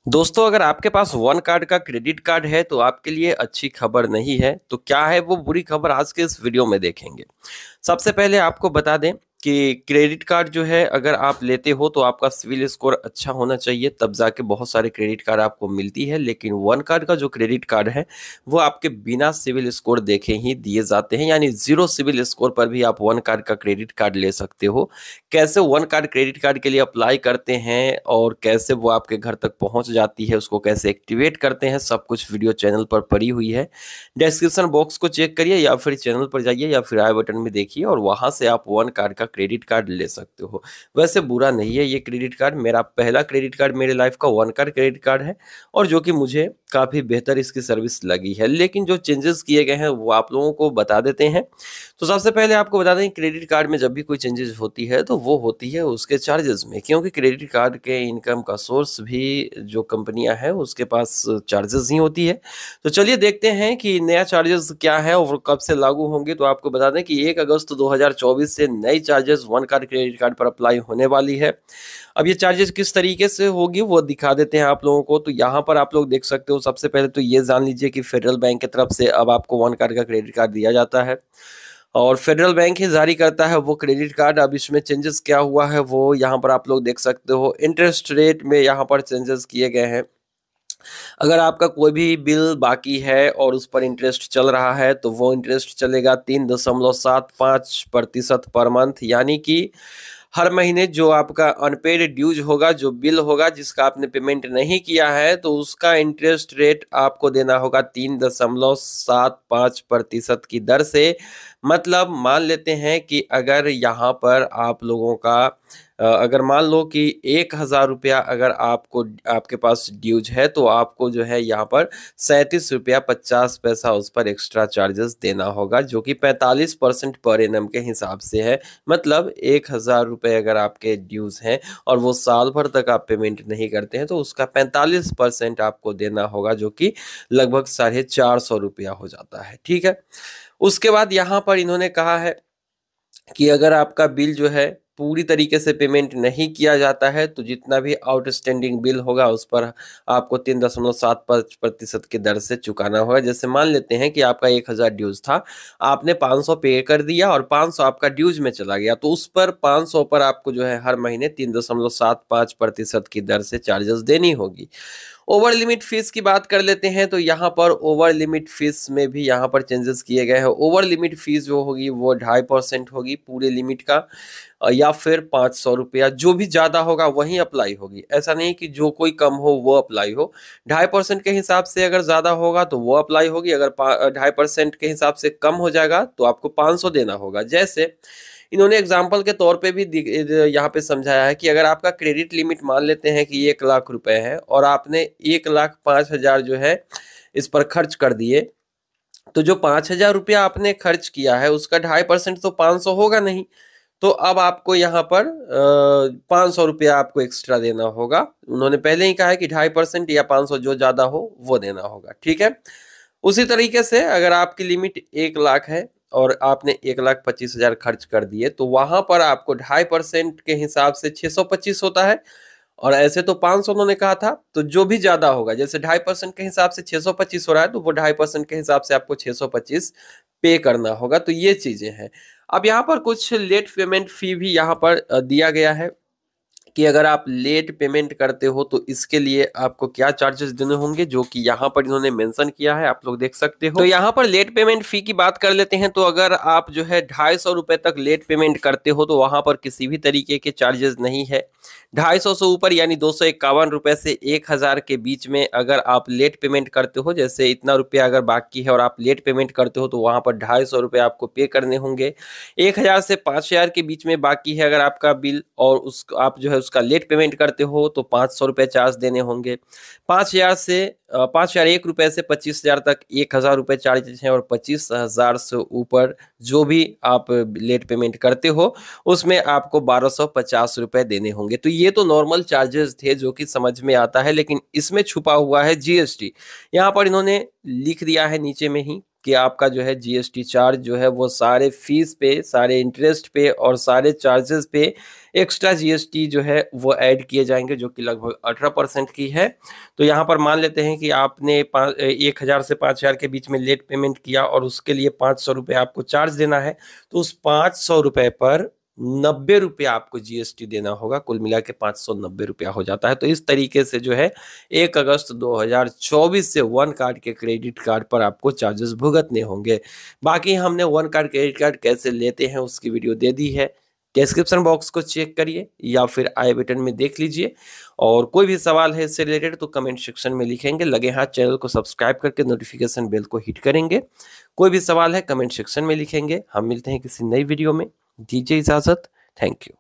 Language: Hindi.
दोस्तों, अगर आपके पास वन कार्ड का क्रेडिट कार्ड है तो आपके लिए अच्छी खबर नहीं है। तो क्या है वो बुरी खबर, आज के इस वीडियो में देखेंगे। सबसे पहले आपको बता दें कि क्रेडिट कार्ड जो है अगर आप लेते हो तो आपका सिविल स्कोर अच्छा होना चाहिए, तब जाके बहुत सारे क्रेडिट कार्ड आपको मिलती है। लेकिन वन कार्ड का जो क्रेडिट कार्ड है वो आपके बिना सिविल स्कोर देखे ही दिए जाते हैं, यानी जीरो सिविल स्कोर पर भी आप वन कार्ड का क्रेडिट कार्ड ले सकते हो। कैसे वन कार्ड क्रेडिट कार्ड के लिए अप्लाई करते हैं और कैसे वो आपके घर तक पहुंच जाती है, उसको कैसे एक्टिवेट करते हैं, सब कुछ वीडियो चैनल पर पड़ी हुई है। डिस्क्रिप्शन बॉक्स को चेक करिए या फिर चैनल पर जाइए या फिर आई बटन में देखिए और वहां से आप वन कार्ड का क्रेडिट कार्ड ले सकते हो। वैसे बुरा नहीं है ये क्रेडिट कार्ड, मेरा पहला क्रेडिट कार्ड मेरे लाइफ का वन कार्ड क्रेडिट कार्ड है और जो कि मुझे काफ़ी बेहतर इसकी सर्विस लगी है। लेकिन जो चेंजेस किए गए हैं वो आप लोगों को बता देते हैं। तो सबसे पहले आपको बता दें, क्रेडिट कार्ड में जब भी कोई चेंजेस होती है तो वो होती है उसके चार्जेस में, क्योंकि क्रेडिट कार्ड के इनकम का सोर्स भी जो कंपनियां हैं उसके पास चार्जेस ही होती है। तो चलिए देखते हैं कि नया चार्जेस क्या है और कब से लागू होंगे। तो आपको बता दें कि 1 अगस्त 2024 से नई charges one card credit card पर अप्लाई होने वाली है। अब ये चार्जेस किस तरीके से होगी वो दिखा देते हैं आप लोगों को। तो यहाँ पर आप लोग देख सकते हो, सबसे पहले तो ये जान लीजिए कि फेडरल बैंक की तरफ से अब आपको वन कार्ड का क्रेडिट कार्ड दिया जाता है और फेडरल बैंक ही जारी करता है वो क्रेडिट कार्ड। अब इसमें चेंजेस क्या हुआ है वो यहाँ पर आप लोग देख सकते हो। इंटरेस्ट रेट में यहाँ पर चेंजेस किए गए हैं। अगर आपका कोई भी बिल बाकी है और उस पर इंटरेस्ट चल रहा है तो वो इंटरेस्ट चलेगा 3.75% पर मंथ, यानी कि हर महीने जो आपका अनपेड ड्यूज होगा, जो बिल होगा जिसका आपने पेमेंट नहीं किया है, तो उसका इंटरेस्ट रेट आपको देना होगा 3.75% की दर से। मतलब मान लेते हैं कि अगर यहाँ पर आप लोगों का अगर मान लो कि 1,000 रुपया अगर आपको आपके पास ड्यूज है तो आपको जो है यहाँ पर 37 रुपया 50 पैसा उस पर एक्स्ट्रा चार्जेस देना होगा, जो कि 45% पर एनम के हिसाब से है। मतलब 1,000 रुपये अगर आपके ड्यूज हैं और वो साल भर तक आप पेमेंट नहीं करते हैं तो उसका 45% आपको देना होगा, जो कि लगभग 450 रुपया हो जाता है। ठीक है। उसके बाद यहाँ पर इन्होंने कहा है कि अगर आपका बिल जो है पूरी तरीके से पेमेंट नहीं किया जाता है तो जितना भी आउटस्टैंडिंग बिल होगा उस पर आपको 3.75% की दर से चुकाना होगा। जैसे मान लेते हैं कि आपका 1,000 ड्यूज था, आपने 500 पे कर दिया और 500 आपका ड्यूज में चला गया, तो उस पर 500 पर आपको जो है हर महीने 3.75% की दर से चार्जेस देनी होगी। ओवर लिमिट फीस की बात कर लेते हैं। तो यहाँ पर ओवर लिमिट फीस में भी यहाँ पर चेंजेस किए गए हैं। ओवर लिमिट फीस जो होगी वो 2.5% होगी पूरे लिमिट का, या फिर 500 रुपया, जो भी ज्यादा होगा वही अप्लाई होगी। ऐसा नहीं कि जो कोई कम हो वो अप्लाई हो। 2.5% के हिसाब से अगर ज्यादा होगा तो वो अप्लाई होगी, अगर 2.5% के हिसाब से कम हो जाएगा तो आपको 500 देना होगा। जैसे इन्होंने एग्जाम्पल के तौर पे भी यहाँ पे समझाया है कि अगर आपका क्रेडिट लिमिट मान लेते हैं कि 1,00,000 रुपए है और आपने 1,05,000 जो है इस पर खर्च कर दिए, तो जो 5,000 रुपया आपने खर्च किया है उसका 2.5% तो 500 होगा नहीं। तो अब आपको यहाँ पर 500 रुपया आपको एक्स्ट्रा देना होगा। उन्होंने पहले ही कहा है कि 2.5% या 500 जो ज्यादा हो वो देना होगा। ठीक है। उसी तरीके से अगर आपकी लिमिट 1,00,000 है और आपने 1,25,000 खर्च कर दिए तो वहां पर आपको 2.5% के हिसाब से 625 होता है। और ऐसे तो 500 उन्होंने कहा था, तो जो भी ज्यादा होगा, जैसे 2.5% के हिसाब से 625 हो रहा है तो वो 2.5% के हिसाब से आपको 625 पे करना होगा। तो ये चीजें हैं। अब यहाँ पर कुछ लेट पेमेंट फी भी यहाँ पर दिया गया है कि अगर आप लेट पेमेंट करते हो तो इसके लिए आपको क्या चार्जेस देने होंगे, जो कि यहाँ पर इन्होंने मेंशन किया है, आप लोग देख सकते हो। तो यहाँ पर लेट पेमेंट फी की बात कर लेते हैं। तो अगर आप जो है 250 रुपए तक लेट पेमेंट करते हो तो वहां पर किसी भी तरीके के चार्जेस नहीं है। 250 से ऊपर यानी 251 रुपए से 1,000 के बीच में अगर आप लेट पेमेंट करते हो, जैसे इतना रुपया अगर बाकी है और आप लेट पेमेंट करते हो तो वहां पर 250 रुपए आपको पे करने होंगे। 1,000 से 5,000 के बीच में बाकी है अगर आपका बिल और उस आप जो है उसका लेट पेमेंट करते हो तो 500 रुपये चार्ज देने होंगे। 5,001 रुपए से 25,000 तक 1,000 रुपये चार्जेस हैं और 25,000 से ऊपर जो भी आप लेट पेमेंट करते हो उसमें आपको 1,250 रुपये देने होंगे। तो ये तो नॉर्मल चार्जेस थे जो कि समझ में आता है, लेकिन इसमें छुपा हुआ है जीएसटी। यहाँ पर इन्होंने लिख दिया है नीचे में ही कि आपका जो है जीएसटी चार्ज जो है वो सारे फीस पे, सारे इंटरेस्ट पे और सारे चार्जेस पे एक्स्ट्रा जीएसटी जो है वो ऐड किए जाएंगे, जो कि लगभग 18% की है। तो यहाँ पर मान लेते हैं कि आपने 1,000 से 5,000 के बीच में लेट पेमेंट किया और उसके लिए 500 रुपये आपको चार्ज देना है, तो उस 500 रुपये पर 90 रुपये आपको जीएसटी देना होगा। कुल मिला के 590 रुपया हो जाता है। तो इस तरीके से जो है 1 अगस्त 2024 से वन कार्ड के क्रेडिट कार्ड पर आपको चार्जेस भुगतने होंगे। बाकी हमने वन कार्ड क्रेडिट कार्ड कैसे लेते हैं उसकी वीडियो दे दी है, डिस्क्रिप्शन बॉक्स को चेक करिए या फिर आई बटन में देख लीजिए। और कोई भी सवाल है इससे रिलेटेड तो कमेंट सेक्शन में लिखेंगे, लगे हाथ चैनल को सब्सक्राइब करके नोटिफिकेशन बेल को हिट करेंगे। कोई भी सवाल है कमेंट सेक्शन में लिखेंगे। हम मिलते हैं किसी नई वीडियो में, दीजिए इजाजत। Thank you.